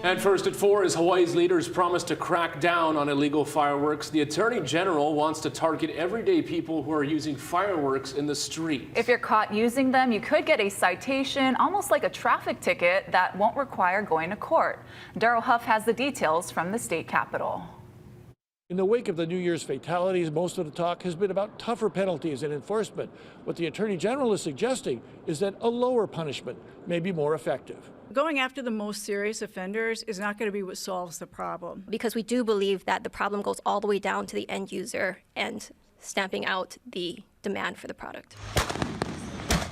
And first at 4, as Hawaii's leaders promise to crack down on illegal fireworks, the Attorney General wants to target everyday people who are using fireworks in the street. If you're caught using them, you could get a citation, almost like a traffic ticket that won't require going to court. Daryl Huff has the details from the state capitol. In the wake of the New Year's fatalities, most of the talk has been about tougher penalties and enforcement. What the Attorney General is suggesting is that a lower punishment may be more effective. Going after the most serious offenders is not going to be what solves the problem. Because we do believe that the problem goes all the way down to the end user and stamping out the demand for the product.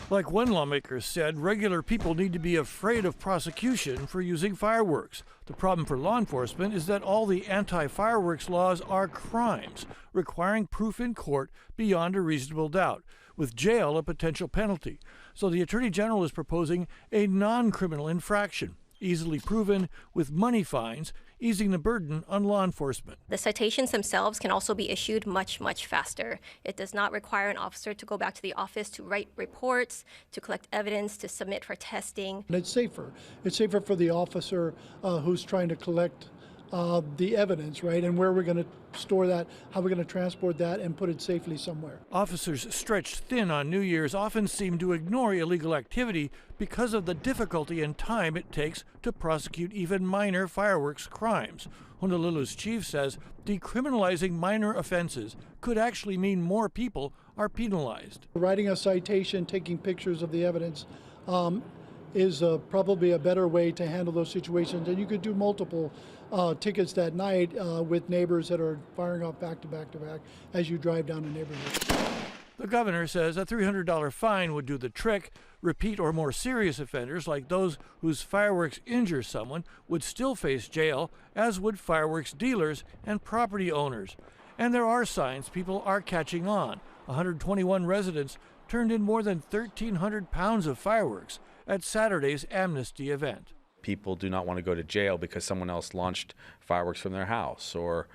Like one lawmaker said, regular people need to be afraid of prosecution for using fireworks. The problem for law enforcement is that all the anti-fireworks laws are crimes, requiring proof in court beyond a reasonable doubt, with jail a potential penalty. So the Attorney General is proposing a non-criminal infraction, easily proven with money fines, easing the burden on law enforcement. The citations themselves can also be issued much, much faster. It does not require an officer to go back to the office to write reports, to collect evidence, to submit for testing. And it's safer. It's safer for the officer who's trying to collect the evidence, right? And where we're going to store that, how we're going to transport that and put it safely somewhere. Officers stretched thin on New Year's often seem to ignore illegal activity because of the difficulty and time it takes to prosecute even minor fireworks crimes. Honolulu's chief says decriminalizing minor offenses could actually mean more people are penalized. Writing a citation, taking pictures of the evidence is probably a better way to handle those situations. And you could do multiple tickets that night with neighbors that are firing off back to back to back as you drive down a neighborhood. The governor says a $300 fine would do the trick. Repeat or more serious offenders, like those whose fireworks injure someone, would still face jail, as would fireworks dealers and property owners. And there are signs people are catching on. 121 residents turned in more than 1,300 pounds of fireworks at Saturday's amnesty event. People do not want to go to jail because someone else launched fireworks from their house, or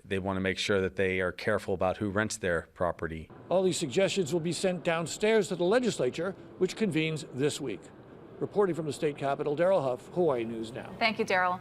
they want to make sure that they are careful about who rents their property. All these suggestions will be sent downstairs to the legislature, which convenes this week. Reporting from the state capitol, Daryl Huff, Hawaii News Now. Thank you, Daryl.